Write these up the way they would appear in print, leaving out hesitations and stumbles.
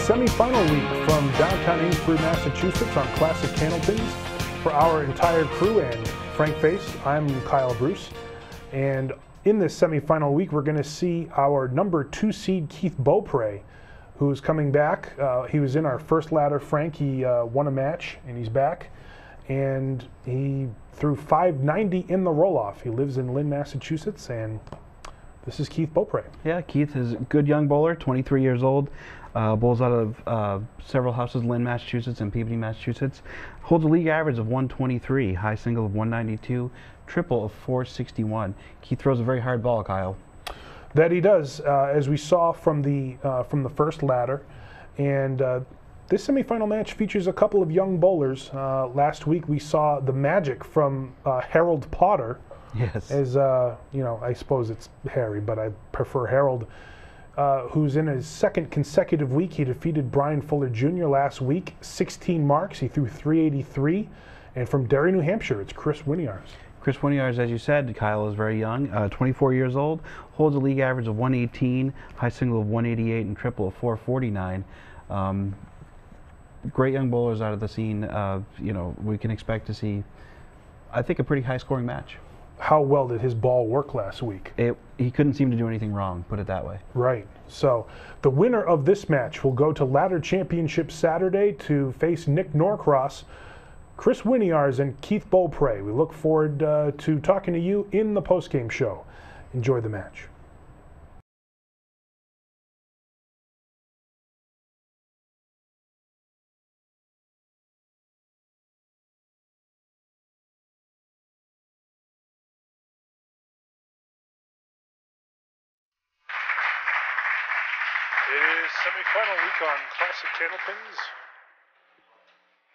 semifinal week from downtown Amesbury, Massachusetts on Classic Candlepins. For our entire crew and Frank Face, I'm Kyle Bruce. And in this semifinal week, we're going to see our number 2 seed Keith Beaupre, who's coming back. He was in our first ladder, Frank. He won a match, and he's back. And he threw .590 in the roll-off. He lives in Lynn, Massachusetts, and this is Keith Beaupre. Yeah, Keith is a good young bowler, 23 years old. Bowls out of several houses, Lynn, Massachusetts and Peabody, Massachusetts. Holds a league average of 123, high single of 192, triple of 461. Keith throws a very hard ball, Kyle. That he does, as we saw from the first ladder. And this semifinal match features a couple of young bowlers. Last week we saw the magic from Harold Potter. Yes. As you know, I suppose it's Harry, but I prefer Harold, who's in his second consecutive week. He defeated Brian Fuller Jr. last week, 16 marks. He threw .383. And from Derry, New Hampshire, it's Kris Winiarz. Kris Winiarz, as you said, Kyle, is very young, 24 years old, holds a league average of 118, high single of 188, and triple of 449. Great young bowlers out of the scene. You know, we can expect to see, I think, a pretty high-scoring match. How well did his ball work last week? He couldn't seem to do anything wrong, put it that way. Right. So the winner of this match will go to Ladder Championship Saturday to face Nick Norcross, Kris Winiarz, and Keith Beaupre. We look forward to talking to you in the postgame show. Enjoy the match. It is semifinal week on Classic Candlepins.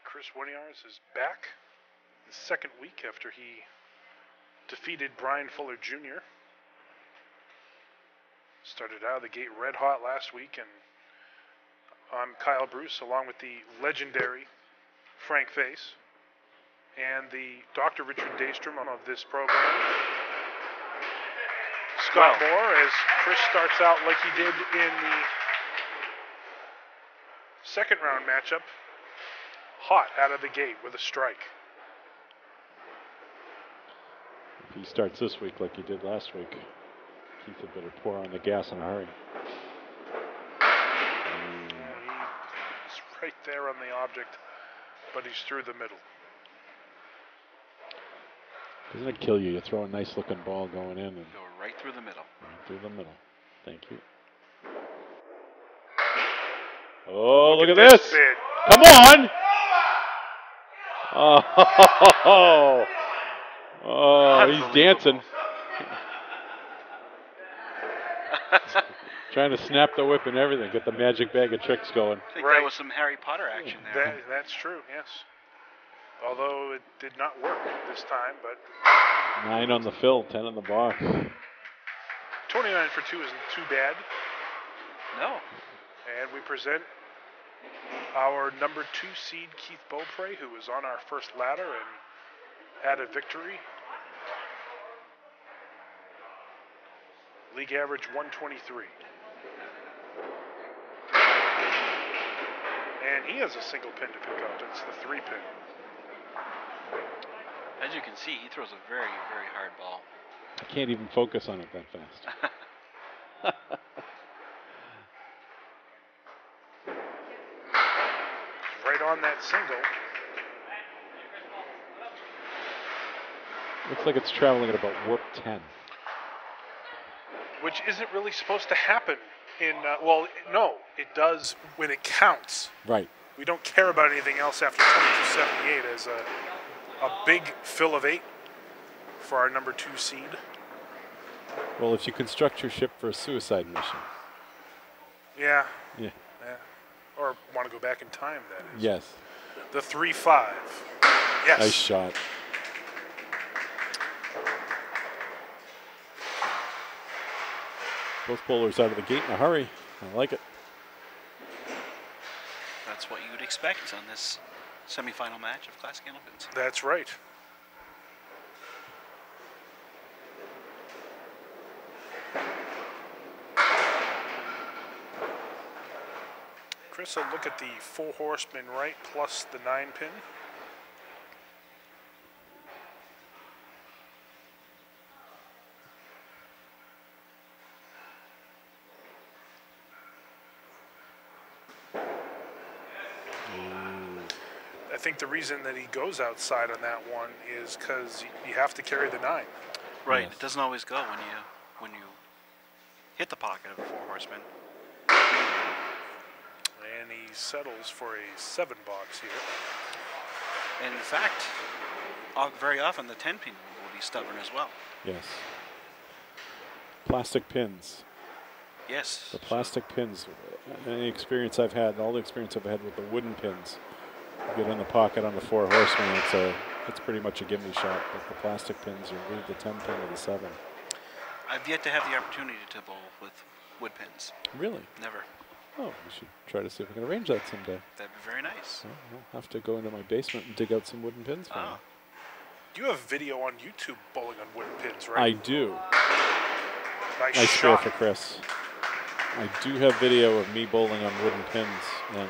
Kris Winiarz is back the second week after he defeated Brian Fuller Jr. Started out of the gate red hot last week, and I'm Kyle Bruce along with the legendary Frank Face and the Dr. Richard Daystrom of this program. Scott Moore, as Kris starts out like he did in the second round matchup, hot out of the gate with a strike. If he starts this week like he did last week, Keith had better pour on the gas in a hurry. He's right there on the object, but he's through the middle. Doesn't it kill you? You throw a nice looking ball going in and go right through the middle. Right through the middle. Thank you. Oh, look at this. Bid. Come on. Oh, he's dancing. Trying to snap the whip and everything. Get the magic bag of tricks going. I think that was some Harry Potter action there. That's true, yes. Although it did not work this time, but 9 on the fill, 10 on the bar. 29 for 2 isn't too bad. No. And we present our number 2 seed Keith Beaupre, who was on our first ladder and had a victory. League average 123. And he has a single pin to pick up. It's the 3 pin. As you can see, he throws a very, very hard ball. I can't even focus on it that fast. Right on that single. Looks like it's traveling at about warp 10. Which isn't really supposed to happen in, well, no, it does when it counts. Right. We don't care about anything else after 2278 as a big fill of 8 for our number 2 seed. Well, if you construct your ship for a suicide mission. Yeah. Yeah. Or want to go back in time, that is. Yes. The 3-5. Yes. Nice shot. Both bowlers out of the gate in a hurry. I like it. That's what you would expect on this semifinal match of Classic Candlepins. That's right. Kris Chris will look at the 4 horsemen right plus the 9 pin. I think the reason that he goes outside on that one is because you have to carry the 9. Right. Yes. It doesn't always go when you hit the pocket of a 4 horseman. And he settles for a 7 box here. And in fact, very often the 10 pin will be stubborn as well. Yes. Plastic pins. Yes. The plastic pins. Any experience I've had, all the experience I've had with the wooden pins, you get in the pocket on the 4 horsemen, it's pretty much a gimme shot. But the plastic pins, you leave the 10 pin or the 7. I've yet to have the opportunity to bowl with wood pins. Really? Never. Oh, we should try to see if we can arrange that someday. That'd be very nice. Well, I'll have to go into my basement and dig out some wooden pins for you. You have video on YouTube bowling on wooden pins, I right? do. Nice Nice shot. for Chris. I do have video of me bowling on wooden pins, and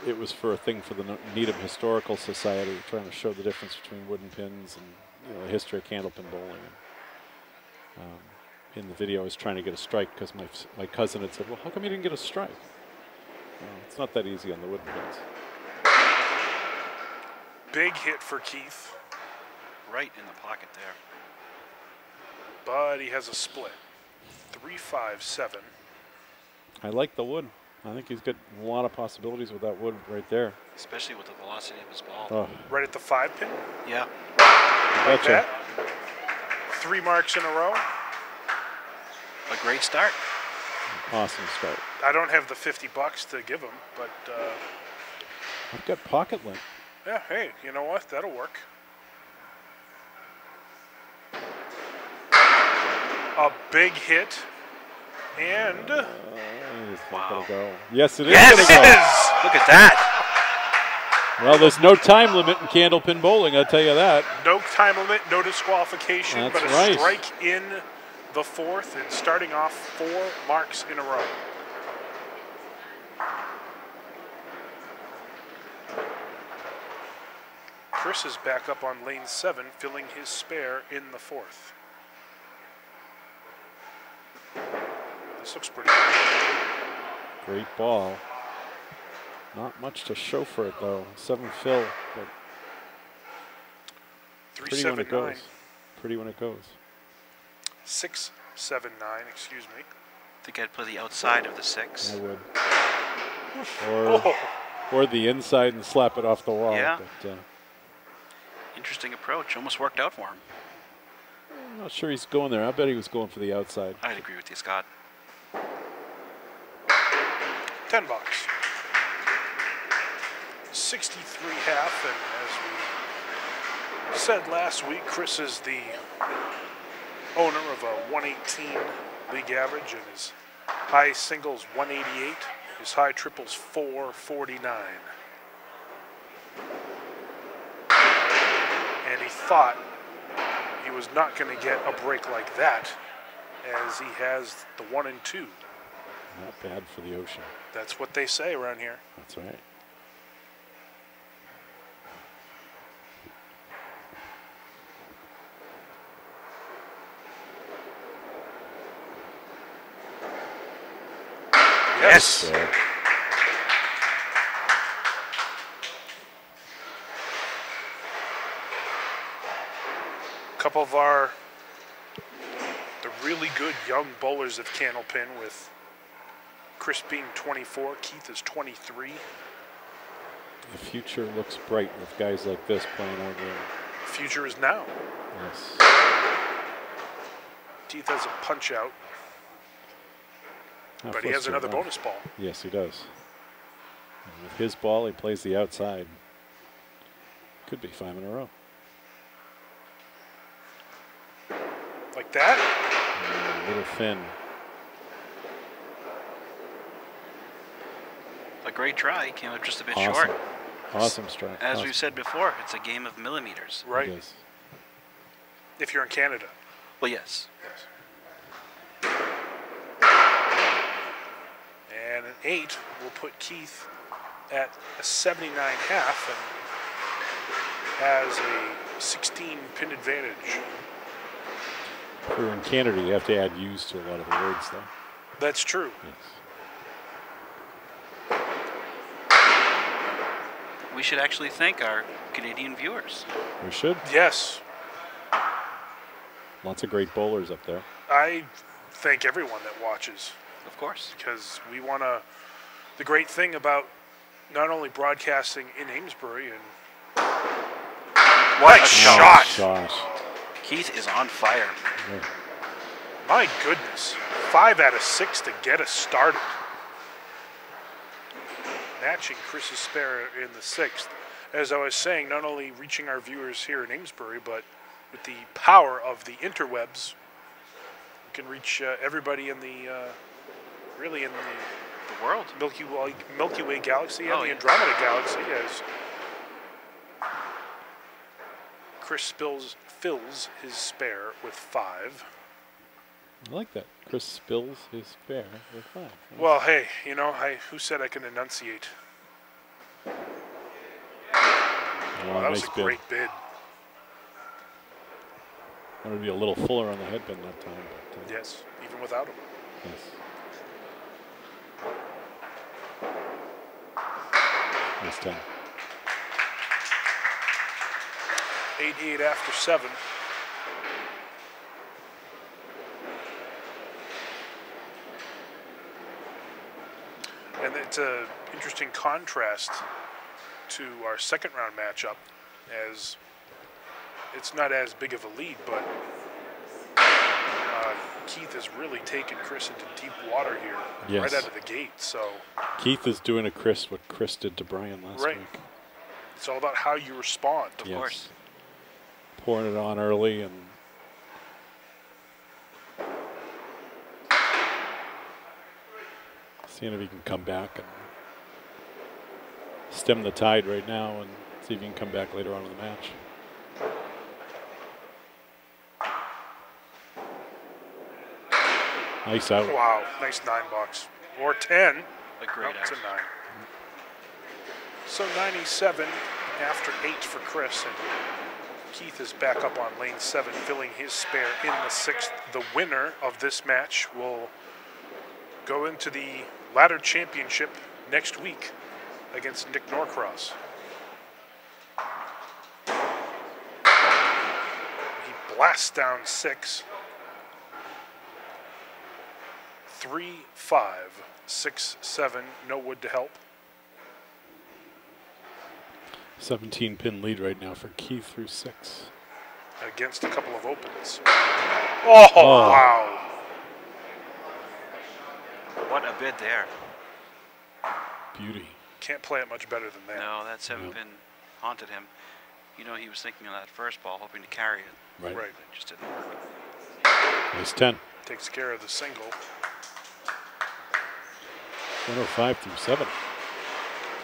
it was for a thing for the Needham Historical Society, trying to show the difference between wooden pins and the history of candlepin bowling. And, in the video, I was trying to get a strike because my cousin had said, "Well, how come you didn't get a strike?" Well, it's not that easy on the wooden pins. Big hit for Keith, Right in the pocket there. but he has a split. 3-5-7. I like the wood. I think he's got a lot of possibilities with that wood right there. Especially with the velocity of his ball. Oh, Right at the 5 pin. Yeah. Like betcha. that. 3 marks in a row. A great start. Awesome start. I don't have the 50 bucks to give him, but I've got pocket lint. yeah, hey, you know what? That'll work. A big hit, and It's not Wow. gonna go. Yes, it is Yes, gonna it go. is! Look at that. Well, there's no time limit in candlepin bowling, I'll tell you that. no time limit, no disqualification, That's but a right. strike in the 4th and starting off 4 marks in a row. Chris is back up on lane 7, filling his spare in the 4th. This looks pretty good. Great ball. Not much to show for it, though. 7 fill, but pretty when it 3-7-9. goes. Pretty when it goes. 6-7-9, excuse me. I think I'd play the outside of the 6. I would. Or the inside and slap it off the wall. Yeah. But, Interesting approach. Almost worked out for him. I'm not sure he's going there. I bet he was going for the outside. I'd agree with you, Scott. 10 bucks. 63 half, and as we said last week, Chris is the owner of a 118 league average, and his high singles 188, his high triples 449. And he thought he was not going to get a break like that, as he has the 1 and 2. Not bad for the ocean. That's what they say around here. That's right. Yes. Good. Couple of the really good young bowlers of Candlepin, with Chris being 24, Keith is 23. The future looks bright with guys like this playing our game. Future is now. Yes. Keith has a punch out, but he has another bonus ball. Yes, he does. And with his ball, he plays the outside. Could be 5 in a row. Like that? A little thin. A great try. Came up just a bit Awesome. short. Awesome strike. As Awesome. we've said before, it's a game of millimeters. Right. It is. If you're in Canada. Well, yes. And an 8 will put Keith at a 79.5 and has a 16 pin advantage. For in Canada, you have to add U's to a lot of the words, though. That's true. Yes. We should actually thank our Canadian viewers. We should. Yes. Lots of great bowlers up there. I thank everyone that watches. Of course. Because we want to... The great thing about not only broadcasting in Amesbury and... What a shot! Keith is on fire. Yeah. My goodness. 5 out of 6 to get us started. Matching Kris's spare in the 6th. As I was saying, not only reaching our viewers here in Amesbury, but with the power of the interwebs, we can reach everybody in the, really in The world. Milky Way galaxy and Oh, the yeah. Andromeda galaxy, as Kris fills his spare with 5. I like that. Kris spills his spare with 5. Well, hey, you know, who said I can enunciate? Oh, That was nice a bid. great bid. Wanted to be a little fuller on the headband that time. But, Yes, even without him. yes. Nice 10. 88 after 7. And it's an interesting contrast to our second round matchup, as it's not as big of a lead, but Keith has really taken Kris into deep water here Yes. right out of the gate. So Keith is doing to Kris what Kris did to Brian last Right. week. it's all about how you respond. Of Yes. course. Pouring it on early and seeing if he can come back and stem the tide right now and see if he can come back later on in the match. Nice out. Wow, nice 9 bucks. Or 10. A great It's a out. 9. So 97 after 8 for Kris, and Keith is back up on lane 7, filling his spare in the 6th. The winner of this match will go into the ladder championship next week against Nick Norcross. He blasts down 6. 3, 5, 6, 7. No wood to help. 17 pin lead right now for Keith through 6. Against a couple of opens. Oh, Oh. wow. What a bid there. Beauty. Can't play it much better than that. No, that 7-pin haunted him. You know, he was thinking of that first ball, hoping to carry it. Right. Right. It just didn't work. Nice 10. Takes care of the single. 105 through 7.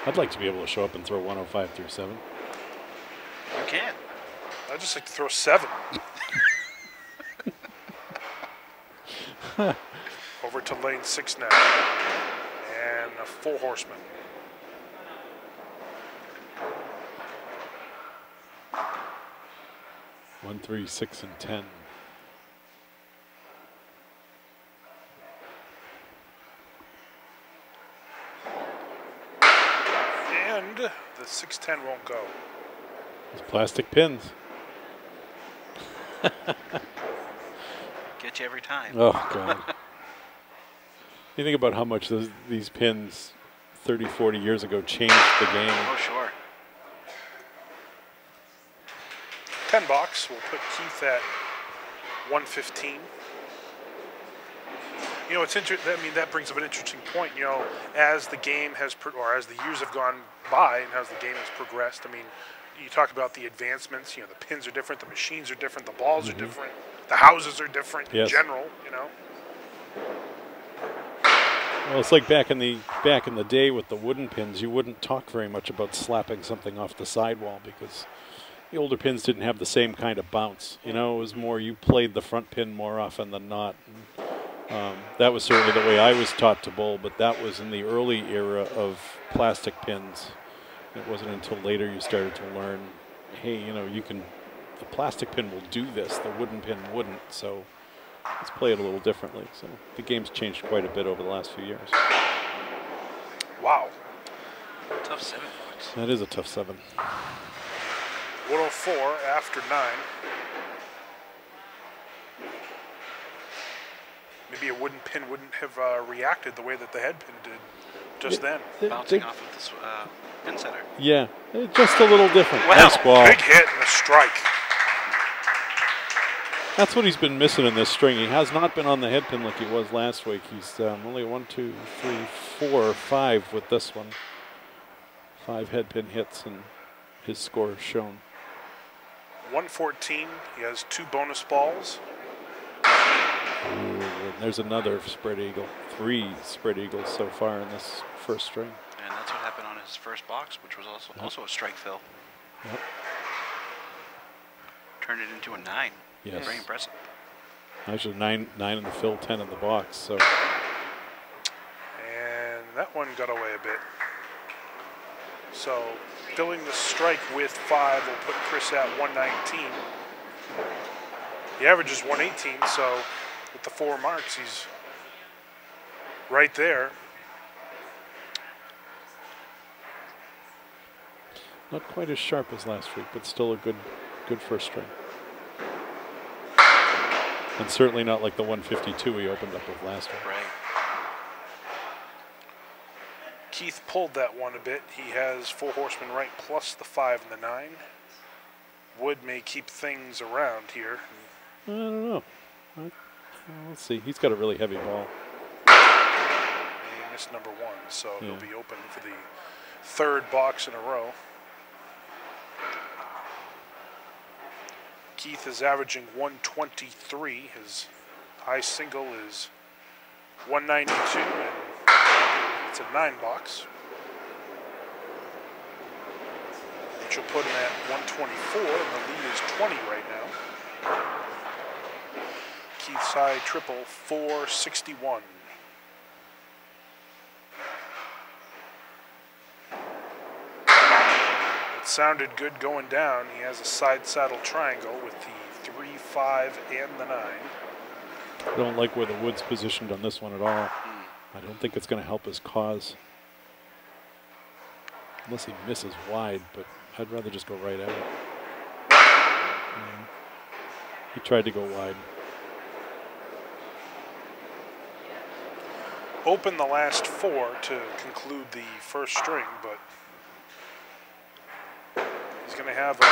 I'd like to be able to show up and throw 105 through 7. You can. I'd just like to throw 7. Over to lane 6 now. And a 4 horseman. One, 3, 6, and 10. And the 610 won't go. Those plastic pins. Get you every time. Oh, God. You think about how much these pins 30, 40 years ago changed the game. Oh, sure. 10 bucks will put Keith at 115. You know, it's interesting. I mean, that brings up an interesting point. You know, as the game has, or as the years have gone by, and as the game has progressed. I mean, you talk about the advancements. You know, the pins are different, the machines are different, the balls are different, the houses are different in Yes. general. You know. Well, it's like back in the day with the wooden pins. You wouldn't talk very much about slapping something off the sidewall because the older pins didn't have the same kind of bounce. You know, it was more you played the front pin more often than not. And That was certainly the way I was taught to bowl, but that was in the early era of plastic pins. It wasn't until later you started to learn, hey, you know, the plastic pin will do this, the wooden pin wouldn't, so let's play it a little differently. So the game's changed quite a bit over the last few years. Wow. Tough 7 points. That is a tough 7. 104 after 9. Maybe a wooden pin wouldn't have reacted the way that the head pin did just then. Bouncing off of this pin center. Yeah, just a little different. Wow, Nice ball. big hit and a strike. That's what he's been missing in this string. He has not been on the head pin like he was last week. He's only 1, 2, 3, 4, 5 with this one. 5 head pin hits, and his score is shown. 114. He has 2 bonus balls. Ooh, and there's another spread eagle. 3 spread eagles so far in this first string. And that's what happened on his first box, which was also a strike fill. Yep. Turned it into a 9. Yes. Very impressive. Actually, 9 in the fill, 10 in the box. So. And that one got away a bit. So filling the strike with 5 will put Kris at 119. The average is 118, so with the 4 marks, he's right there. Not quite as sharp as last week, but still a good first string. And certainly not like the 152 he opened up with last week. Right. Keith pulled that one a bit. He has 4 horsemen right plus the 5 and the 9. Wood may keep things around here. I don't know. Let's see. He's got a really heavy ball. He missed number 1, so he'll be open for the 3rd box in a row. Keith is averaging 123. His high single is 192, and it's a 9 box, which will put him at 124, and the lead is 20 right now. Keith's high triple, 461. It sounded good going down. He has a side saddle triangle with the 3, 5, and the 9. I don't like where the wood's positioned on this one at all. I don't think it's going to help his cause. Unless he misses wide, but I'd rather just go right at it. He tried to go wide. Open the last 4 to conclude the first string, but he's going to have a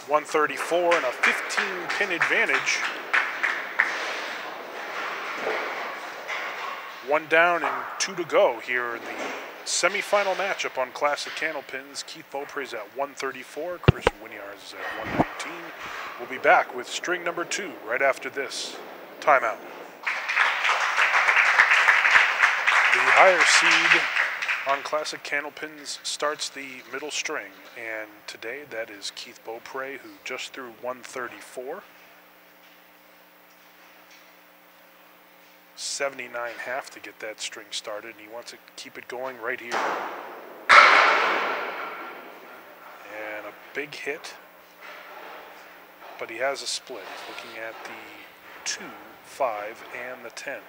134 and a 15-pin advantage. 1 down and 2 to go here in the semifinal matchup on Classic Candlepins. Keith Beaupre is at 134. Kris Winiarz is at 119. We'll be back with string number 2 right after this timeout. The higher seed on Classic Candlepins starts the middle string, and today that is Keith Beaupre, who just threw 134. 79.5 to get that string started, and he wants to keep it going right here. And a big hit, but he has a split. He's looking at the 2, 5, and the 10.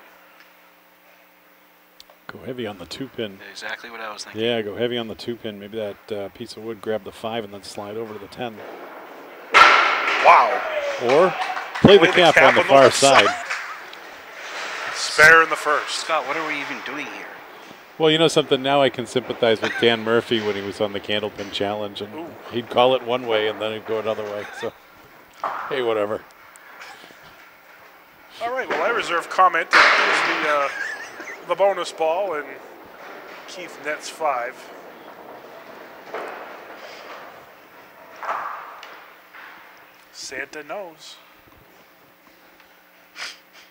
Go heavy on the 2-pin. Exactly what I was thinking. Yeah, go heavy on the 2-pin. Maybe that piece of wood, grab the 5 and then slide over to the 10. Wow. Or play the cap on the far side. Spare in the first. Scott, what are we even doing here? Well, you know something, now I can sympathize with Dan Murphy when he was on the Candlepin Challenge, and he'd call it one way and then he'd go another way. So, hey, whatever. All right, well, I reserve comment. Here's the bonus ball, and Keith nets 5. Santa knows.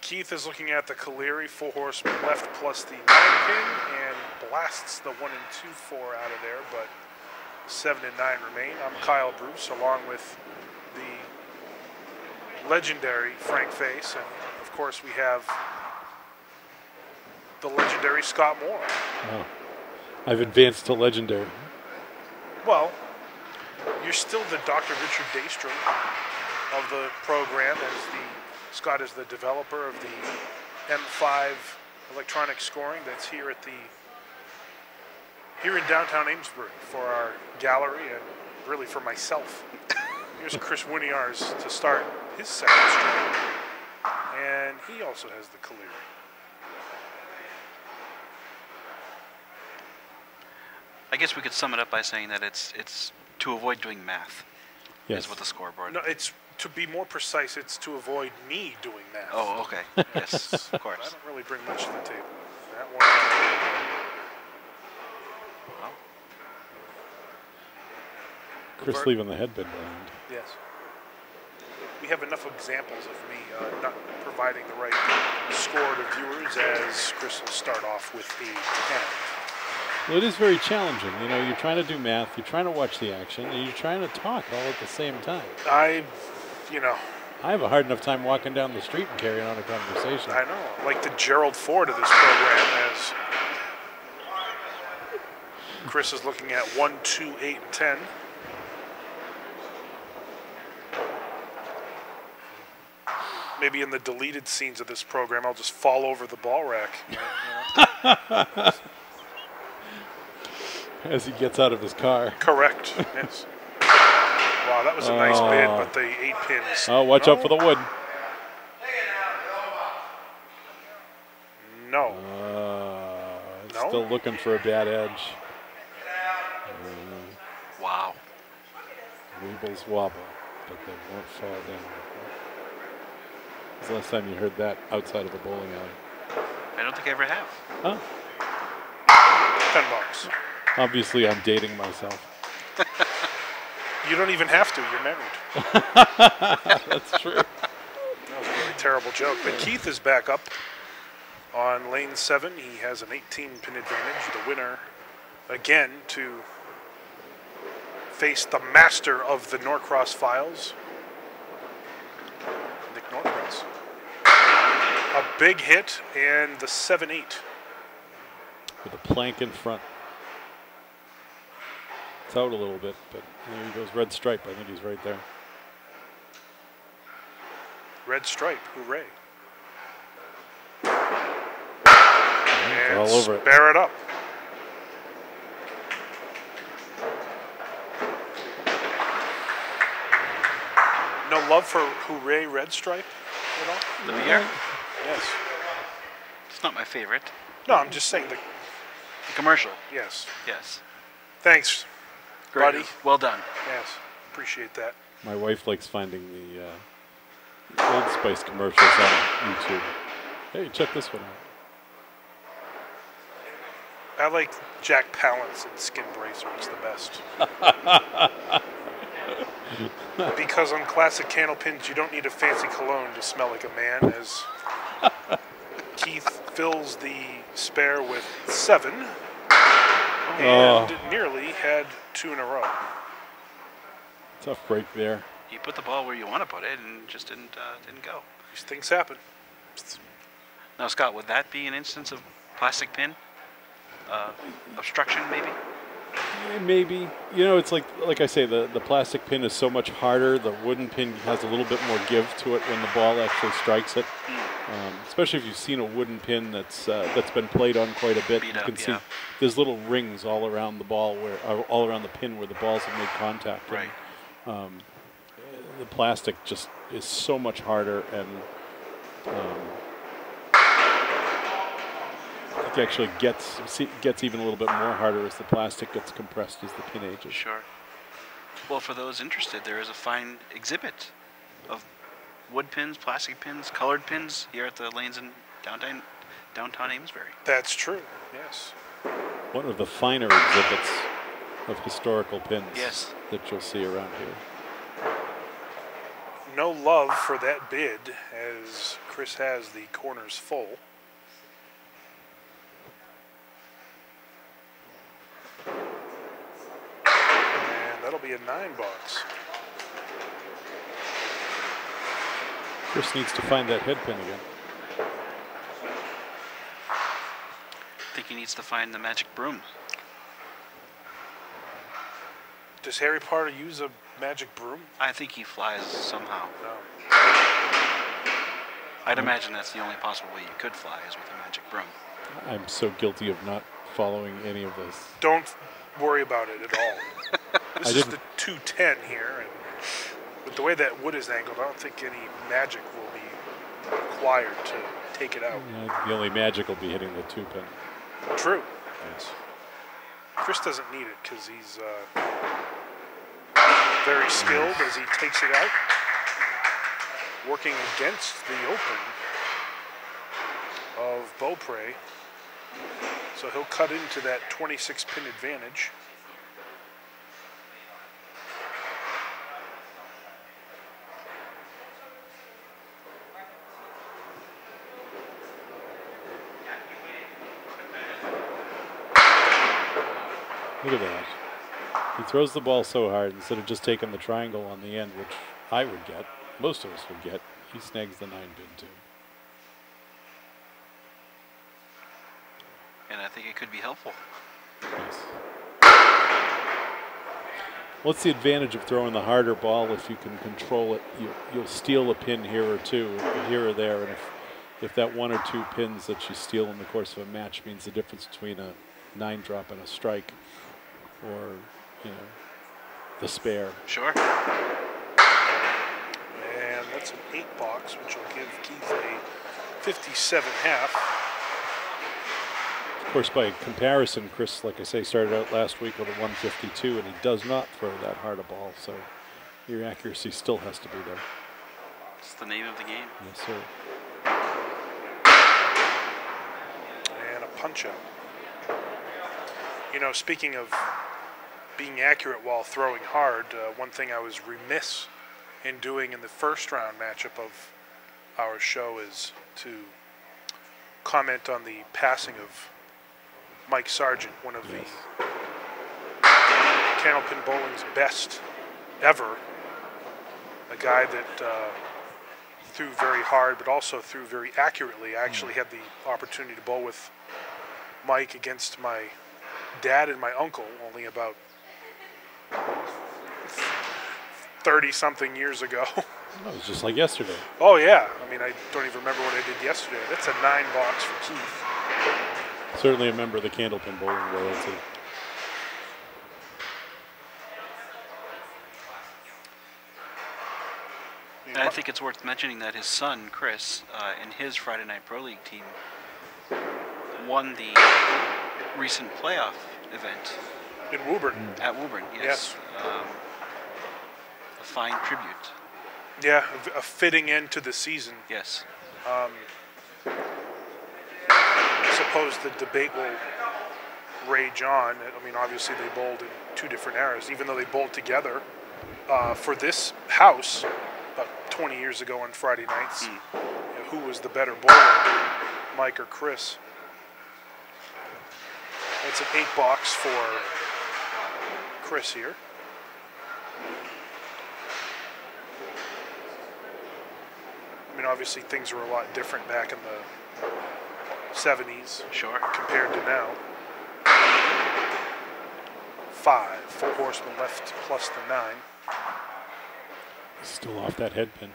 Keith is looking at the Caleri 4 horsemen left plus the 9 pin and blasts the 1 and 2, 4 out of there, but 7 and 9 remain. I'm Kyle Bruce, along with the legendary Frank Face, and of course, we have the legendary Scott Moore. Oh. I've advanced to legendary. Well, you're still the Dr. Richard Daystrom of the program, Scott is the developer of the M5 electronic scoring that's here in downtown Amesbury for our gallery and really for myself. Here's Kris Winiarz to start his second stream, and he also has the Kalir. I guess we could sum it up by saying that it's to avoid doing math. Yes. Is with the scoreboard. No, it's to be more precise. It's to avoid me doing that. Oh, okay. Yes, of I course. don't really bring much to the table. That one. Well, Kris leaving the headband behind. Yes. We have enough examples of me not providing the right score to viewers as Kris will start off with a 10. Well, it is very challenging. You know, you're trying to do math, you're trying to watch the action, and you're trying to talk all at the same time. I have a hard enough time walking down the street and carrying on a conversation. I know. Like the Gerald Ford of this program, as Kris is looking at 1, 2, 8, and 10. Maybe in the deleted scenes of this program, I'll just fall over the ball rack. As he gets out of his car. Correct. Yes. Wow, that was a nice bid, but the 8 pins. Oh, watch out for the wood. No. No? Still looking for a bad edge. wow. Weebles wobble, but they won't fall down. When's the last time you heard that outside of a bowling alley? I don't think I ever have. Oh. $10. Obviously, I'm dating myself. You don't even have to. You're married. That's true. That was a really terrible joke. But Keith is back up on lane 7. He has an 18-pin advantage. The winner, again, to face the master of the Norcross files, Nick Norcross. A big hit and the 7-8. With a plank in front. It's out a little bit, but there he goes. Red stripe. I think he's right there. Red stripe. Hooray. All And over it. spare it up. No love for Hooray Red Stripe at all? The beer? Yes. It's not my favorite. No, I'm just saying The commercial. yes. Yes. Thanks, Great. buddy. Well done. Yes. Appreciate that. My wife likes finding the Old Spice commercials on YouTube. Hey, check this one out. I like Jack Palance and Skin Bracer. It's the best. Because on classic Candlepins, you don't need a fancy cologne to smell like a man, as Keith fills the spare with 7 and nearly had 2 in a row. Tough break there. You put the ball where you want to put it, and just didn't go. These things happen. Now, Scott, would that be an instance of plastic pin obstruction, maybe? Maybe. You know, it's like I say, the plastic pin is so much harder. The wooden pin has a little bit more give to it when the ball actually strikes it. Especially if you've seen a wooden pin that's been played on quite a bit. Beat You up, can see yeah. there's little rings all around the ball, all around the pin where the balls have made contact. Right. And, the plastic just is so much harder, and it actually gets even a little bit more harder as the plastic gets compressed as the pin ages. Sure. Well, for those interested, there is a fine exhibit of wood pins, plastic pins, colored pins here at the lanes in downtown Amesbury. That's true, yes. One of the finer exhibits of historical pins Yes. that you'll see around here. No love for that bid, as Kris has the corners full. And that'll be a 9 box. Kris needs to find that head pin again. he needs to find the magic broom. Does Harry Potter use a magic broom? I think he flies somehow. No. I'd imagine that's the only possible way you could fly is with a magic broom. I'm so guilty of not following any of this. Don't worry about it at all. This is the 210 here, and with the way that wood is angled, I don't think any magic will be required to take it out. Yeah, the only magic will be hitting the 2-pin. True. Yes. Chris doesn't need it because he's very skilled as he takes it out, working against the open of Beaupre. So he'll cut into that 26-pin advantage. Look at that. He throws the ball so hard, instead of just taking the triangle on the end, which I would get, most of us would get, he snags the 9-pin too. And I think it could be helpful. Yes. What's the advantage of throwing the harder ball? If you can control it, you'll steal a pin here or two, here or there, and if that 1 or 2 pins that you steal in the course of a match means the difference between a 9-drop and a strike, or, you know, the spare. Sure. And that's an 8-box, which will give Keith a 57.5. Of course, by comparison, Kris, like I say, started out last week with a 152, and he does not throw that hard a ball, so your accuracy still has to be there. It's the name of the game. Yes, sir. And a punch-out. You know, speaking of being accurate while throwing hard, one thing I was remiss in doing in the first round matchup of our show is to comment on the passing of Mike Sargent, one of the Candlepin Bowling's best ever. A guy that threw very hard, but also threw very accurately. I actually had the opportunity to bowl with Mike against my dad and my uncle only about 30-something years ago. That was just like yesterday. Oh, yeah. I mean, I don't even remember what I did yesterday. That's a 9-box for Keith. Certainly a member of the Candlepin bowling royalty. And I think it's worth mentioning that his son, Kris, in his Friday Night Pro League team, won the recent playoff event. In Woburn. At Woburn, yes. A fine tribute. Yeah, a fitting end to the season. Yes. I suppose the debate will rage on. I mean, obviously they bowled in 2 different eras, even though they bowled together for this house about 20 years ago on Friday nights. You know, who was the better bowler, Mike or Kris? That's an 8-box for Kris here. I mean, obviously things were a lot different back in the 70s. Sure. Compared to now. 5, 4 horsemen left plus the 9. Still off that head pin.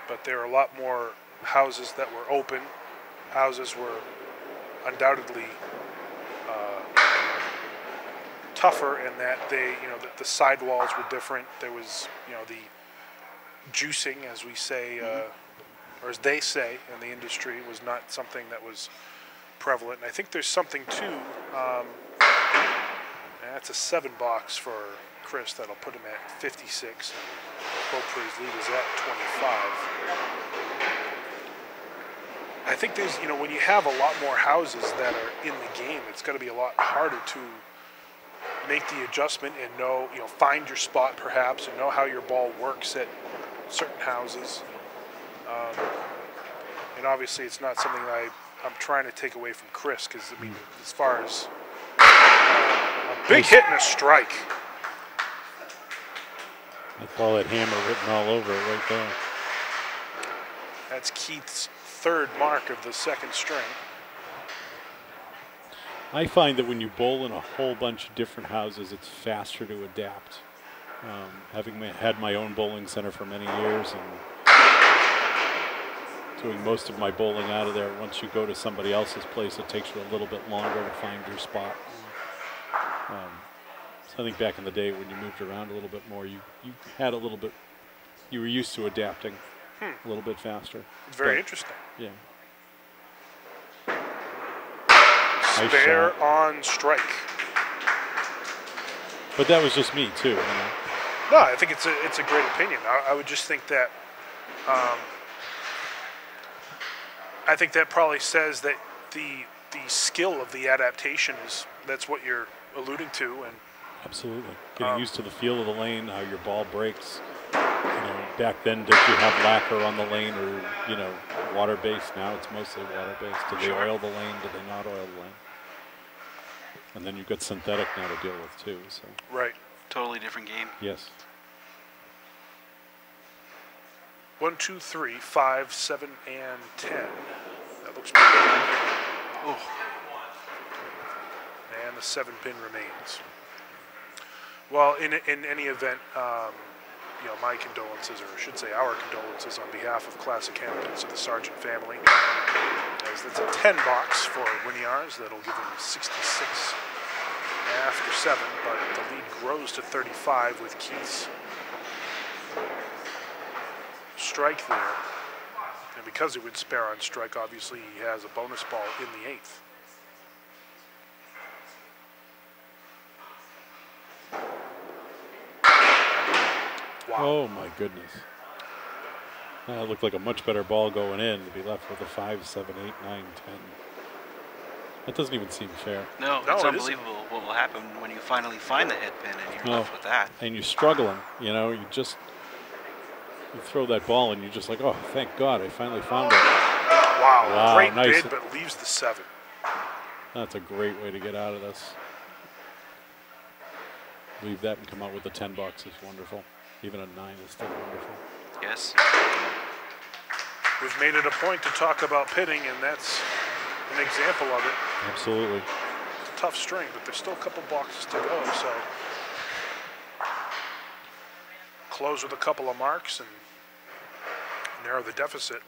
But there are a lot more houses that were open. Houses were undoubtedly tougher in that they, you know, the sidewalls were different. There was, you know, the juicing, as we say, or as they say in the industry, was not something that was prevalent. And I think there's something too. That's a 7-box for Kris. That'll put him at 56. Beaupre's lead is at 25. I think there's, you know, when you have a lot more houses that are in the game, it's going to be a lot harder to make the adjustment and know, you know, find your spot perhaps and know how your ball works at certain houses. And obviously it's not something that I'm trying to take away from Kris, because, I mean, as far as a big hit and a strike. I call it hammer written all over it right there. That's Keith's third mark of the second string. I find that when you bowl in a whole bunch of different houses, it's faster to adapt. Having had my own bowling center for many years and doing most of my bowling out of there, once you go to somebody else's place, it takes you a little bit longer to find your spot. So I think back in the day when you moved around a little bit more, you had a little bit, you were used to adapting a little bit faster. It's very interesting. Yeah. Spare on strike. But that was just me too. You know? No, I think it's a great opinion. I would just think that I think that probably says that the skill of the adaptation that's what you're alluding to. And absolutely, getting used to the feel of the lane, how your ball breaks. You know, back then, did you have lacquer on the lane or water based? Now it's mostly water based. Did they oil the lane? Did they not oil the lane? And then you've got synthetic now to deal with too. So right, totally different game. yes. 1, 2, 3, 5, 7, and 10. That looks pretty good. Oh. And the 7-pin remains. Well, in any event, my condolences, or I should say our condolences, on behalf of Classic Candlepins to the Sargent family. As that's a 10 box for Winiarz. That'll give him 66 after 7, but the lead grows to 35 with Keith's strike there. And because he would spare on strike, obviously he has a bonus ball in the 8th. Wow. Oh my goodness. That looked like a much better ball going in to be left with a 5, 7, 8, 9, 10. That doesn't even seem fair. No, it's unbelievable what will happen when you finally find the head pin and you're left with that. And you're struggling, you throw that ball and you're just like, oh, thank God, I finally found it. Wow, great nice bid, but leaves the 7. That's a great way to get out of this. Leave that and come out with a 10 bucks is wonderful. Even a 9 is still wonderful. Yes. We've made it a point to talk about pitting, and that's an example of it. Absolutely. It's a tough string, but there's still a couple boxes to go, so close with a couple of marks and narrow the deficit.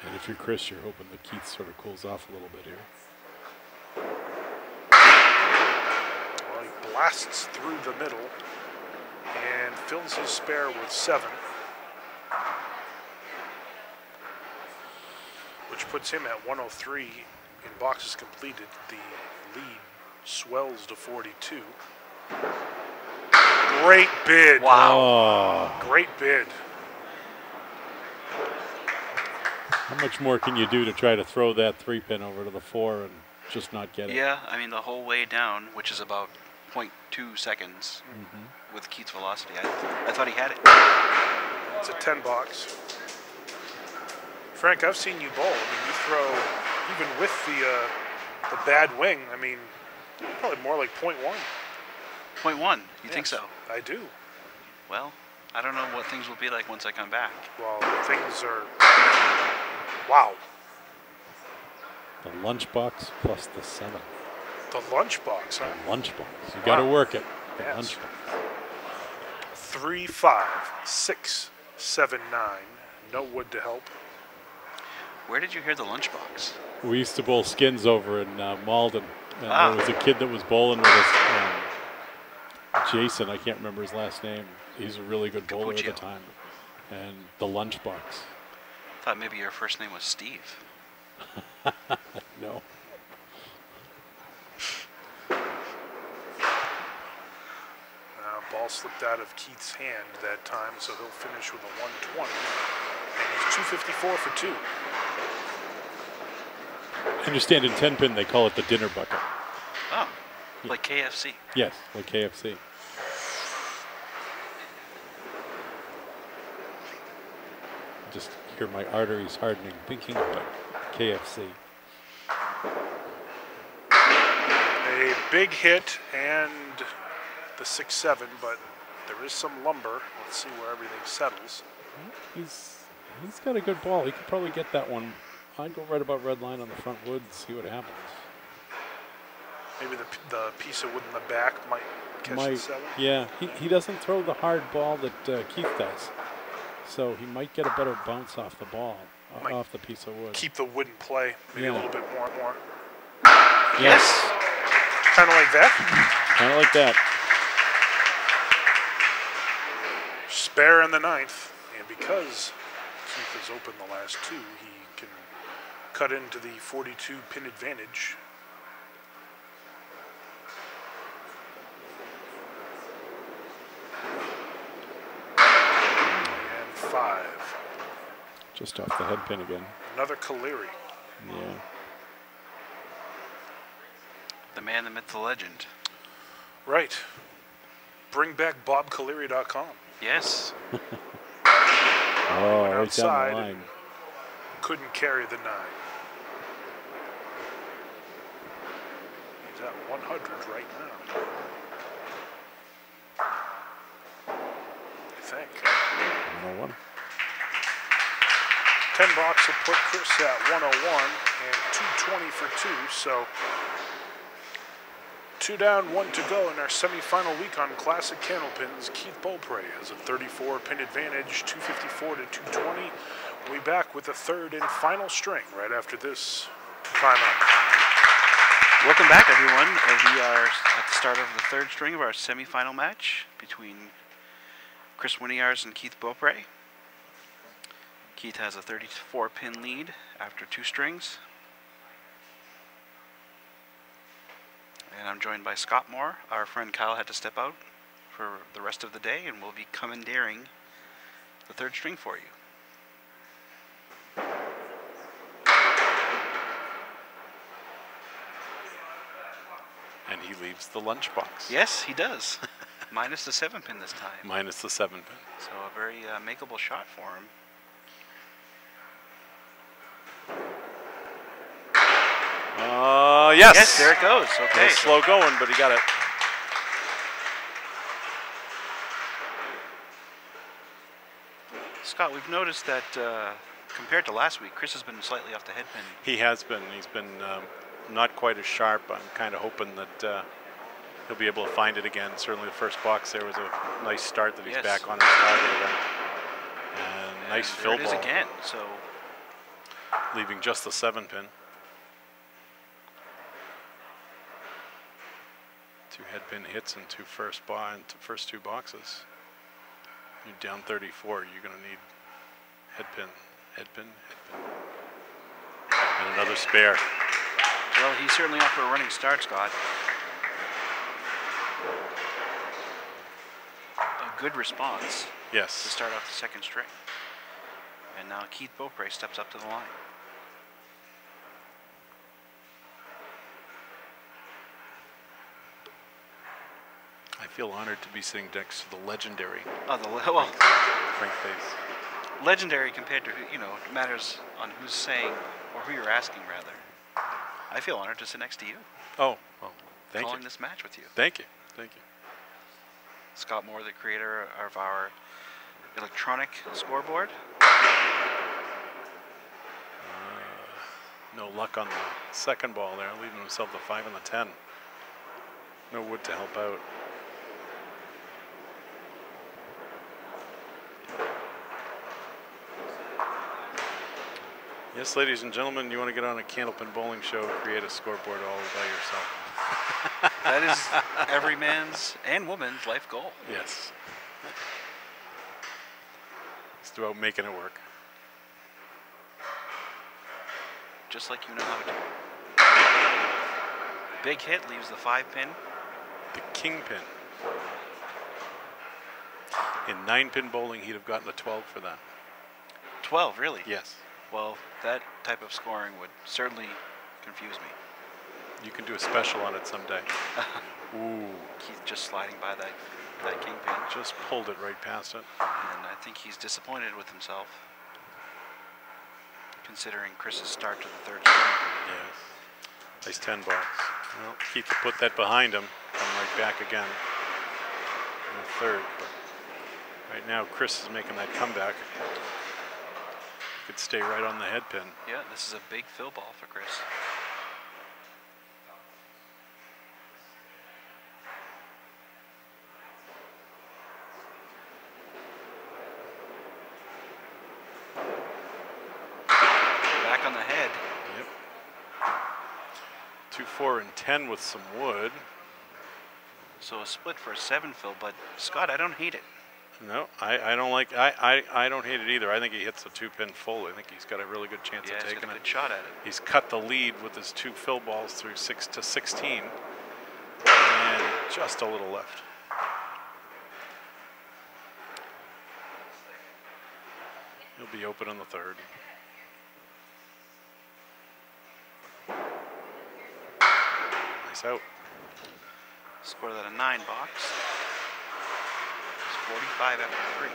And if you're Kris, you're hoping that Keith sort of cools off a little bit here. Well, he blasts through the middle and fills his spare with 7, which puts him at 103 in boxes completed. The lead swells to 42. Great bid. Wow. Oh. Great bid. How much more can you do to try to throw that 3-pin over to the 4 and just not get it? Yeah, I mean, the whole way down, which is about 0.2 seconds with Keith's velocity. I thought he had it. It's a 10 box. Frank, I've seen you bowl. I mean, you throw, even with the bad wing, I mean, probably more like 0.1. 0.1, you think so? I do. Well, I don't know what things will be like once I come back. Well, things are, wow. The lunchbox plus the 7. The lunchbox, huh? The lunchbox. You got to work it. The Yes. lunchbox. 3, 5, 6, 7, 9. No wood to help. Where did you hear the lunchbox? We used to bowl skins over in Malden. And there was a kid that was bowling with us. Jason, I can't remember his last name. He's a really good bowler at the time. And the lunchbox. Thought maybe your first name was Steve. No. Ball slipped out of Keith's hand that time, so he'll finish with a 120. And he's 254 for 2. I understand in 10-pin they call it the dinner bucket. Oh, like KFC. Yes, like KFC. Just hear my arteries hardening thinking about KFC. A big hit and the 6-7, but there is some lumber. Let's see where everything settles. He's got a good ball. He could probably get that one. I'd go right about red line on the front wood and see what happens. Maybe the piece of wood in the back might catch the 7. Yeah, he doesn't throw the hard ball that Keith does. So he might get a better bounce off the ball, off the piece of wood. Keep the wood in play, maybe a little bit more. Yes. Kind of like that. Kind of like that. Spare in the 9th, and because Keith has opened the last 2, he can cut into the 42 pin advantage. And 5. Just off the head pin again. Another Caleri. Yeah. The man, the myth, the legend. Right. Bring back BobCaleri.com. Yes. Oh, right outside down the line. Couldn't carry the 9. He's at 100 right now. I think. 101. 10 bucks will put Kris at 101 and 220 for 2. So 2 down, 1 to go in our semifinal week on Classic Candlepins. Keith Beaupre has a 34 pin advantage, 254 to 220. We'll be back with the 3rd and final string right after this timeout. Welcome back, everyone. We are at the start of the 3rd string of our semifinal match between Kris Winiarz and Keith Beaupre. Keith has a 34 pin lead after 2 strings. And I'm joined by Scott Moore. Our friend Kyle had to step out for the rest of the day, and we'll be commandeering the 3rd string for you. And he leaves the lunchbox. Yes, he does. Minus the 7 pin this time. Minus the 7 pin. So a very makeable shot for him. Yes. Yes, there it goes. Okay. Slow going, but he got it. Scott, we've noticed that compared to last week, Kris has been slightly off the head pin. He has been. He's been not quite as sharp. I'm kind of hoping that he'll be able to find it again. Certainly the first box there was a nice start that he's back on his target again. And nice fill ball. There it is again. So leaving just the 7 pin. 2 head pin hits and 2 first 2 boxes. You're down 34. You're going to need head pin, head pin, head pin, and another spare. well, he's certainly off to a running start, Scott. A good response. Yes. To start off the 2nd string. And now Keith Beaupre steps up to the line. I feel honored to be sitting next to the legendary. Oh, Frank Face. Legendary compared to who, it matters on who's saying or who you're asking rather. I feel honored to sit next to you. Oh, well, thank you. Calling this match with you. Thank you. Thank you. Scott Moore, the creator of our electronic scoreboard. No luck on the 2nd ball there, leaving himself the 5 and the 10. No wood to help out. Yes, ladies and gentlemen, you want to get on a Candlepin bowling show, create a scoreboard all by yourself. That is every man's and woman's life goal. Yes. It's about making it work. Just like you know how to do. Big hit leaves the 5 pin. The king pin. In 9-pin bowling, he'd have gotten a 12 for that. 12, really? Yes. Well, that type of scoring would certainly confuse me. You can do a special on it someday. Ooh. Keith just sliding by that king pin. Just pulled it right past it. And I think he's disappointed with himself, considering Kris's start to the 3rd string. Yes. Nice 10 box. Well, Keith will put that behind him. Come right back again in the 3rd. But right now, Kris is making that comeback. could stay right on the head pin. Yeah, this is a big fill ball for Kris. Back on the head. Yep. 2, 4, and 10 with some wood. So a split for a 7 fill, but Scott, I don't hate it. No, I don't like. I don't hate it either. I think he hits the 2-pin full. I think he's got a really good chance of He's taking got a it. good shot at it. He's cut the lead with his 2 fill balls through 6 to 16, and just a little left. He'll be open on the 3rd. Nice out. Score that a 9 box. It's 45 after 3.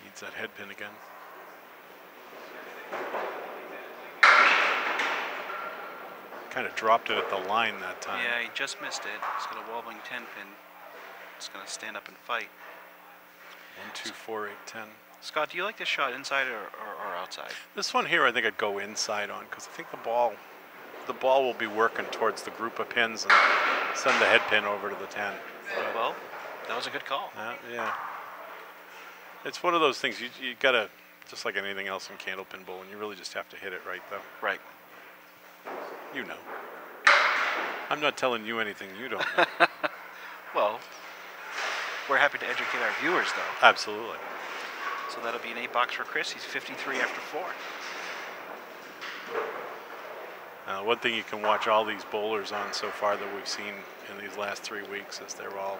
Needs that head pin again. Kind of dropped it at the line that time. Yeah, he just missed it. He's got a wobbling 10 pin. It's going to stand up and fight. 1, 2, 4, 8, 10. Scott, do you like this shot inside or outside? This one here, I think I'd go inside on because I think the ball will be working towards the group of pins and send the head pin over to the 10. Well, that was a good call. Yeah. It's one of those things you gotta, just like anything else in candlepin bowling, you really just have to hit it right though. Right. You know. I'm not telling you anything you don't know. Well, we're happy to educate our viewers though. Absolutely. So that'll be an 8 box for Kris. He's 53 after 4. One thing you can watch all these bowlers on so far that we've seen in these last 3 weeks is they're all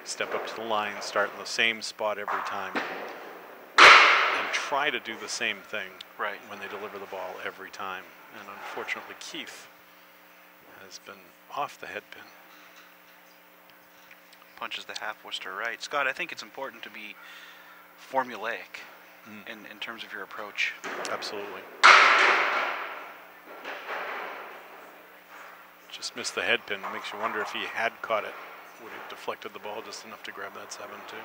step up to the line, start in the same spot every time, and try to do the same thing when they deliver the ball every time. And unfortunately, Keith has been off the head pin. Punches the half Worcester right. Scott, I think it's important to be formulaic in terms of your approach. Absolutely. Just missed the head pin. It makes you wonder if he had caught it, would have deflected the ball just enough to grab that 7 too.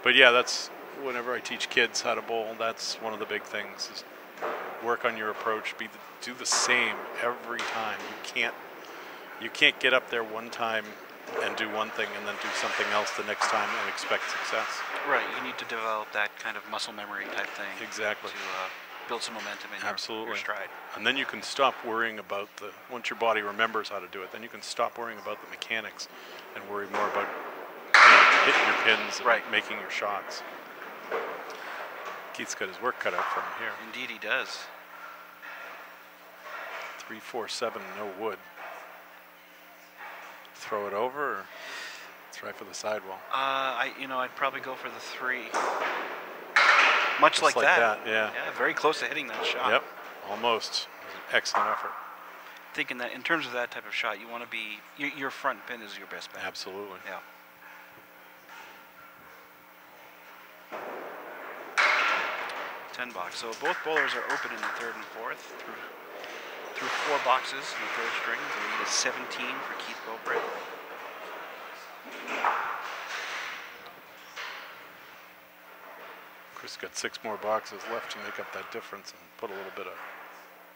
But yeah, that's whenever I teach kids how to bowl, that's one of the big things is work on your approach. Do the same every time. You can't get up there one time and do one thing and then do something else the next time and expect success. Right, you need to develop that kind of muscle memory type thing. Exactly. To build some momentum in your stride. And then you can stop worrying about once your body remembers how to do it, then you can stop worrying about the mechanics and worry more about hitting your pins and making your shots. Keith's got his work cut out for him here. Indeed he does. 3, 4, 7, no wood. Throw it over or try for the sidewall? I'd probably go for the 3. Much like that. Yeah. Yeah, very close to hitting that shot. Yep, almost. Excellent effort. Thinking that in terms of that type of shot, you want to be, your front pin is your best bet. Absolutely. Yeah. $10. So both bowlers are open in the 3rd and 4th through 4 boxes in the 3rd string. The lead is 17 for Keith Beaupre. Kris got 6 more boxes left to make up that difference and put a little bit of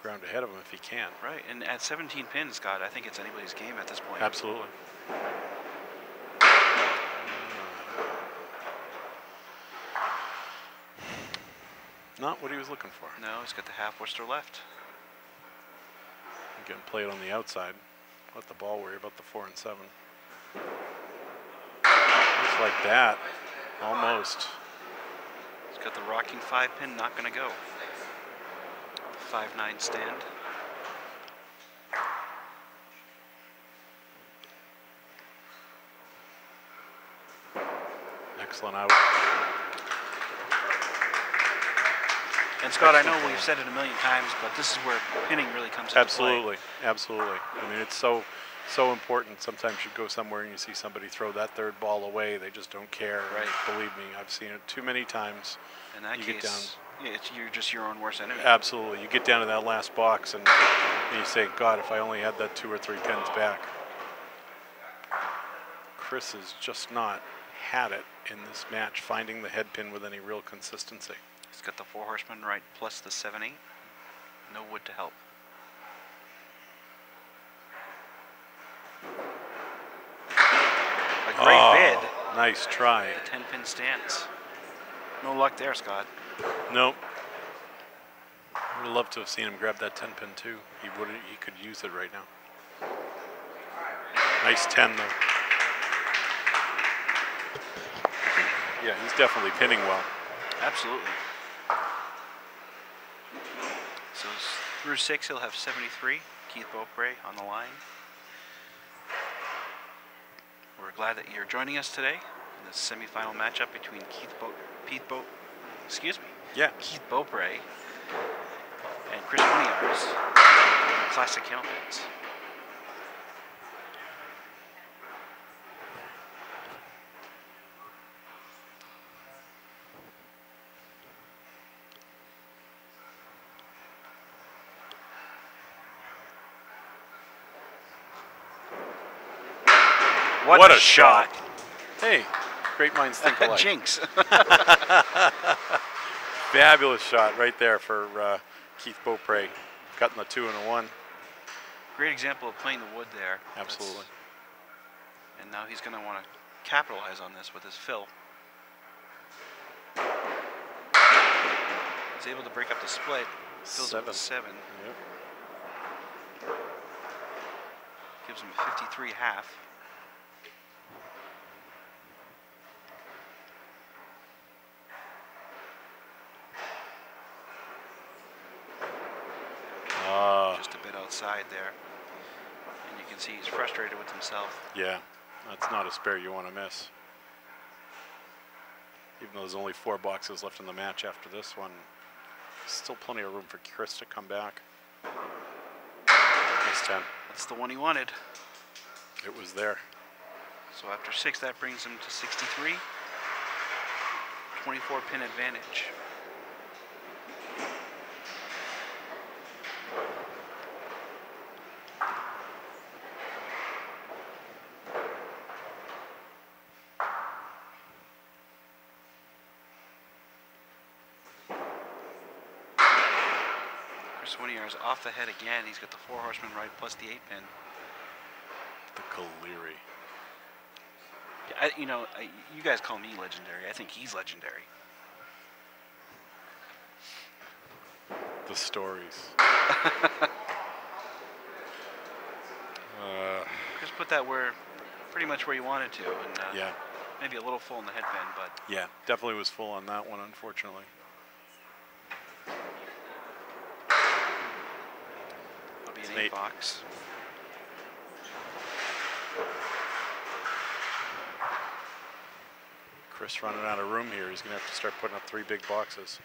ground ahead of him if he can. Right, and at 17 pins, Scott, I think it's anybody's game at this point. Absolutely. Not what he was looking for. No, he's got the half Worcester left. Again, play it on the outside. Let the ball worry about the 4 and 7. Looks like that. Almost. He's got the rocking 5 pin, not going to go. 5-9 stand. Excellent out. And Scott, I know we've said it a million times, but this is where pinning really comes into play. Absolutely. I mean, it's so So important. Sometimes you go somewhere and you see somebody throw that third ball away. They just don't care. Right. Believe me, I've seen it too many times. In that case, yeah, you're just your own worst enemy. Absolutely. You get down to that last box and you say, God, if I only had that 2 or 3 pins back. Kris has just not had it in this match, finding the head pin with any real consistency. He's got the 4 horsemen right plus the 7-8. No wood to help. A great bid. Nice try. The 10-pin stance. No luck there, Scott. Nope. I would love to have seen him grab that 10-pin too. He could use it right now. Nice 10 though. Yeah, he's definitely pinning well. Absolutely. So through 6, he'll have 73. Keith Beaupre on the line. We're glad that you're joining us today in this semifinal matchup between Keith Beaupre and Kris Winiarz in Classic Candlepins. What a shot. Hey, great minds think alike. Jinx. Fabulous shot right there for Keith Beaupre. Cutting the 2 and a 1. Great example of playing the wood there. Absolutely. And now he's going to want to capitalize on this with his fill. He's able to break up the split. Fills it with 7. Yep. Gives him 53 half. Just a bit outside there. And you can see he's frustrated with himself. Yeah, that's not a spare you want to miss. Even though there's only 4 boxes left in the match after this one, still plenty of room for Kris to come back. Nice 10. That's the one he wanted. It was there. So after 6, that brings him to 63. 24 pin advantage. Kris Winiarz off the head again. He's got the 4 horsemen right plus the 8-pin. The Caleri. Yeah, you guys call me legendary. I think he's legendary. The stories. Kris put that pretty much where you wanted to, and yeah, maybe a little full in the headband, but yeah, definitely was full on that one, unfortunately. it'll be an 8 box. Kris running out of room here. He's going to have to start putting up 3 big boxes.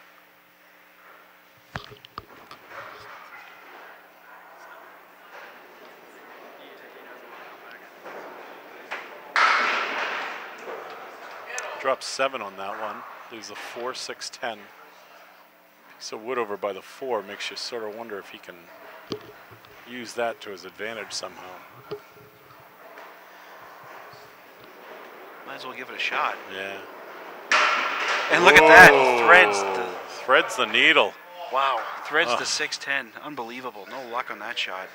Drops 7 on that one. Leaves a 4, 6, 10. So wood over by the 4 makes you sort of wonder if he can use that to his advantage somehow. Might as well give it a shot. Yeah. And look at that. Threads the needle. Wow. Threads the 6-10. Unbelievable. No luck on that shot.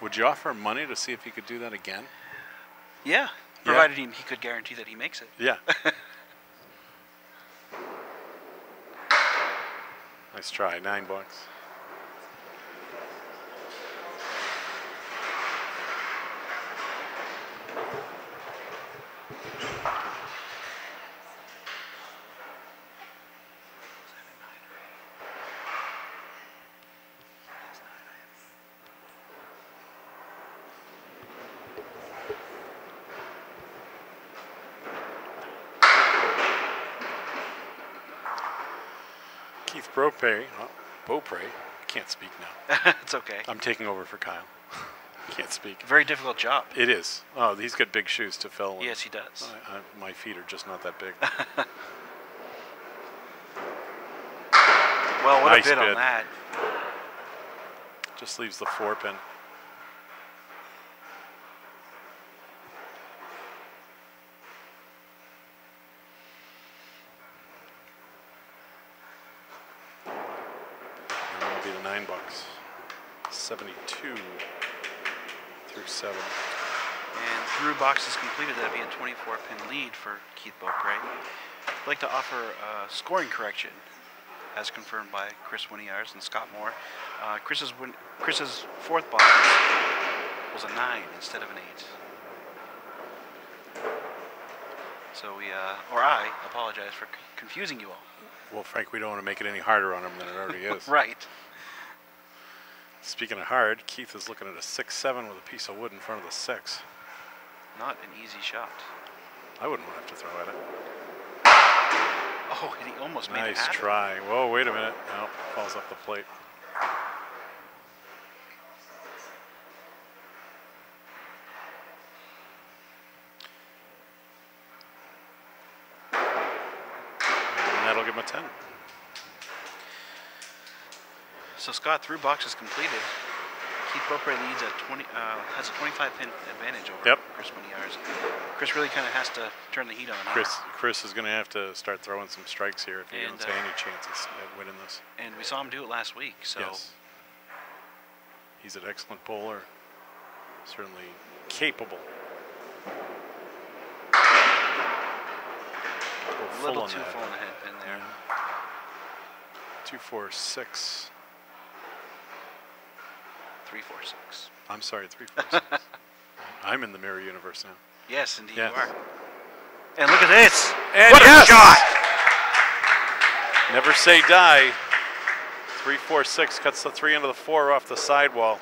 Would you offer money to see if he could do that again? Yeah. Provided he could guarantee that he makes it. Yeah. Nice try. 9 bucks. can't speak now. It's okay. I'm taking over for Kyle. Can't speak. Very difficult job. It is. Oh, he's got big shoes to fill. Yes, he does. My feet are just not that big. Well, what Nice a bid bid. on that. Just leaves the 4-pin. And that'll be the $9. 72 through 7. And through boxes completed, that'd be a 24-pin lead for Keith Beaupre. I'd like to offer a scoring correction, as confirmed by Kris Winiarz and Scott Moore. Chris's fourth box was a 9 instead of an 8. So I apologize for confusing you all. Well, Frank, we don't want to make it any harder on him than it already is. Right. Speaking of hard, Keith is looking at a 6-7 with a piece of wood in front of the 6. Not an easy shot. I wouldn't want to have to throw at it. Oh, and he almost made it Nice happen. try. Whoa, wait a minute. No, falls off the plate. And that'll give him a 10. So Scott, through boxes completed, Keith Beaupre leads at has a 25-pin advantage over Kris Winiarz. Kris really kind of has to turn the heat on. Kris is going to have to start throwing some strikes here if he doesn't have any chances at winning this. And we saw him do it last week. So yes. He's an excellent bowler. Certainly capable. A little too full in the head pin there. 2, 4, 6. 3, 4, 6. I'm sorry, 3, 4, 6. I'm in the mirror universe now. Yes, indeed yes. you are. And look at this. And what a shot! Never say die. 3, 4, 6 cuts the 3 into the 4 off the sidewall.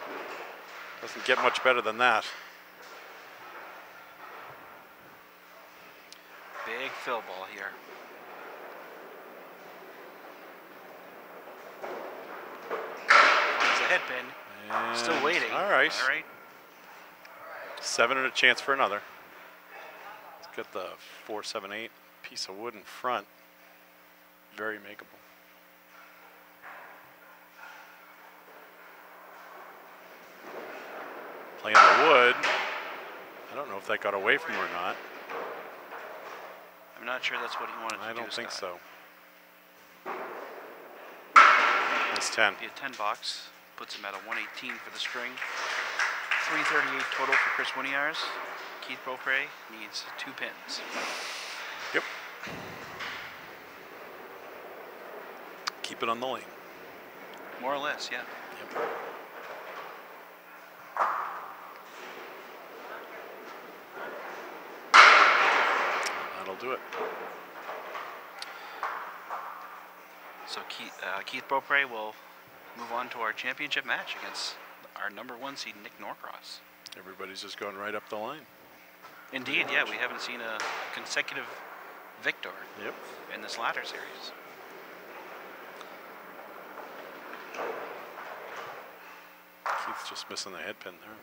Doesn't get much better than that. Big fill ball here. Finds the head pin. And still waiting. All right. All right. 7 and a chance for another. Let's get the 4, 7, 8 piece of wood in front. Very makeable. Playing the wood. I don't know if that got away from him or not. I'm not sure that's what he wanted to do. I don't think Scott. so. That's 10. Be a 10 box. Puts him at a 118 for the string. 338 total for Kris Winiarz. Keith Beaupre needs 2 pins. Yep. Keep it on the lane. More or less, yeah. Yep. That'll do it. So Keith Beaupre will move on to our championship match against our #1 seed, Nick Norcross. Everybody's just going right up the line. Indeed, yeah, we haven't seen a consecutive victor Yep. in this latter series. Keith's just missing the head pin there.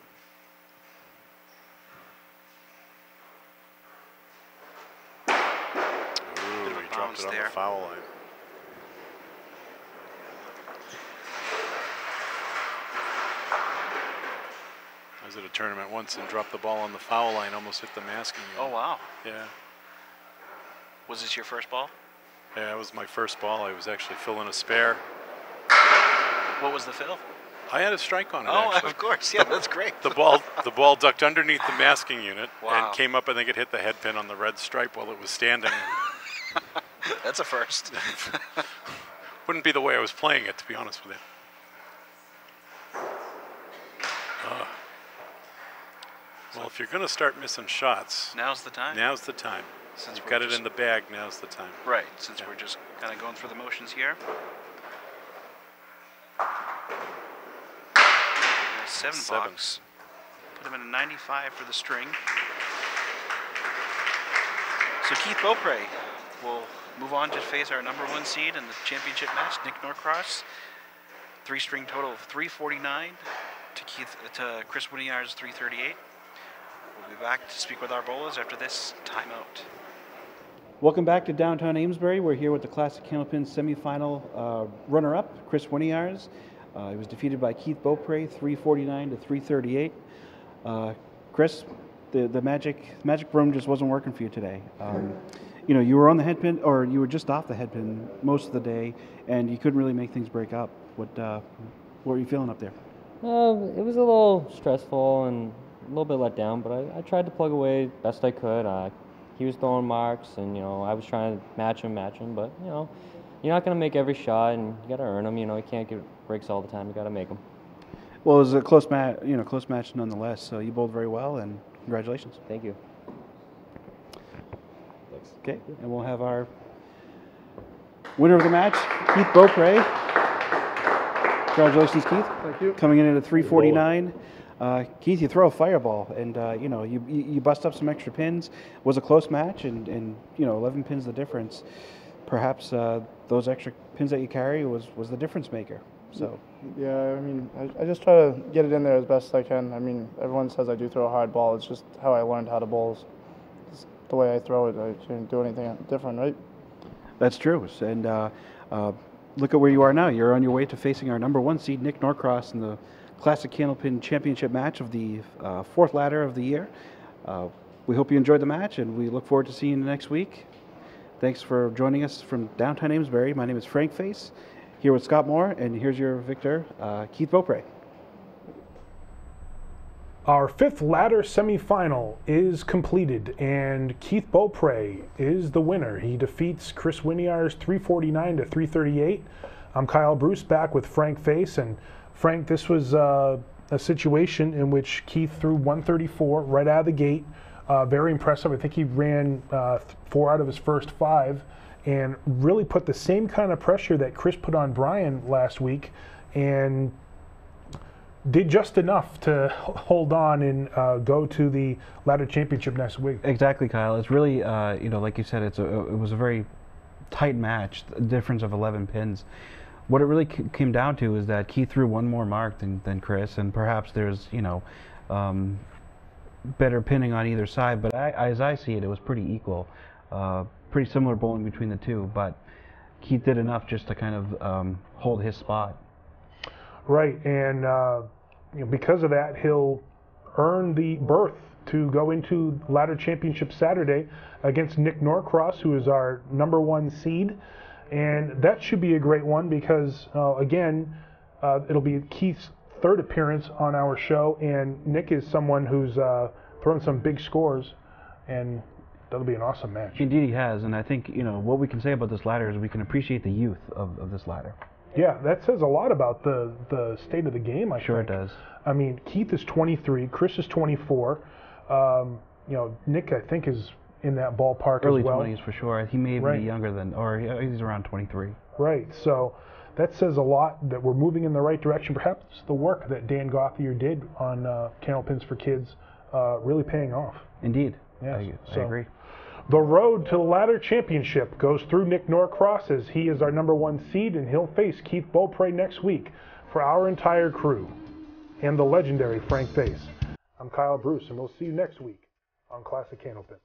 Ooh, he dropped it on the foul line. I was at a tournament once and dropped the ball on the foul line, almost hit the masking unit. Oh, wow. Yeah. Was this your first ball? Yeah, it was my first ball. I was actually filling a spare. What was the fill? I had a strike on it, oh, actually. of course. Yeah, that's great. The ball ducked underneath the masking unit wow. and came up. I think it hit the head pin on the red stripe while it was standing. That's a first. Wouldn't be the way I was playing it, to be honest with you. Well, if you're going to start missing shots, now's the time. Now's the time. Since you've got it in the bag, now's the time. Right, since we're just kind of going through the motions here. 7 box. Put him in a 95 for the string. So Keith Beaupre will move on to face our #1 seed in the championship match, Nick Norcross. Three-string total of 349 to Kris Winiarz 338. We'll be back to speak with our bowlers after this timeout. Welcome back to downtown Amesbury. We're here with the Classic Candlepins semifinal runner-up, Kris Winiarz. He was defeated by Keith Beaupre, 349 to 338. Kris, the magic broom just wasn't working for you today. You know, you were on the headpin, or you were just off the headpin most of the day, and you couldn't really make things break up. What were you feeling up there? It was a little stressful and a little bit let down, but I tried to plug away best I could. He was throwing marks, and you know I was trying to match him, but you know you're not going to make every shot, and you got to earn them. You know you can't get breaks all the time. You got to make them. Well, it was a close match nonetheless. So you bowled very well, and congratulations. Thank you. Thanks. Okay, and we'll have our winner of the match, Keith Beaupre. Congratulations, Keith. Thank you. Coming in at a 349. Keith, you throw a fireball, and you know you bust up some extra pins. It was a close match, and you know 11 pins the difference. Perhaps those extra pins that you carry was the difference maker. So yeah, I mean, I just try to get it in there as best I can. I mean, everyone says I do throw a hard ball. It's just how I learned how to bowl. It's the way I throw it. I shouldn't do anything different, right? That's true. And look at where you are now. You're on your way to facing our #1 seed, Nick Norcross, in the Classic Candlepin Championship match of the 4th ladder of the year. We hope you enjoyed the match, and we look forward to seeing you next week. Thanks for joining us from downtown Amesbury. My name is Frank Face, here with Scott Moore, and here's your victor, Keith Beaupre. Our 5th ladder semifinal is completed, and Keith Beaupre is the winner. He defeats Kris Winiarz 349 to 338. I'm Kyle Bruce, back with Frank Face, and Frank, this was a situation in which Keith threw 134 right out of the gate. Very impressive. I think he ran 4 out of his first 5 and really put the same kind of pressure that Kris put on Brian last week and did just enough to hold on and go to the ladder championship next week. Exactly, Kyle. It's really, you know, like you said, it was a very tight match, a difference of 11 pins. What it really came down to is that Keith threw one more mark than Kris, and perhaps there's, you know, better pinning on either side, but as I see it, it was pretty equal. Pretty similar bowling between the two, but Keith did enough just to kind of hold his spot. Right, and you know, because of that, he'll earn the berth to go into ladder championship Saturday against Nick Norcross, who is our #1 seed. And that should be a great one because, again, it'll be Keith's 3rd appearance on our show, and Nick is someone who's thrown some big scores, and that'll be an awesome match. Indeed he has, and I think, you know, what we can say about this ladder is we can appreciate the youth of this ladder. Yeah, that says a lot about the state of the game, I Sure think. it does. I mean, Keith is 23, Kris is 24. You know, Nick, I think, is in that ballpark Early as well. 20s for sure. He may Right. be younger than, or he's around 23. Right, so that says a lot that we're moving in the right direction. Perhaps the work that Dan Gauthier did on Candlepins for Kids really paying off. Indeed, Yes, I agree. The road to the ladder championship goes through Nick Norcross, as he is our #1 seed, and he'll face Keith Beaupre next week for our entire crew and the legendary Frank Face. I'm Kyle Bruce, and we'll see you next week on Classic Candlepins.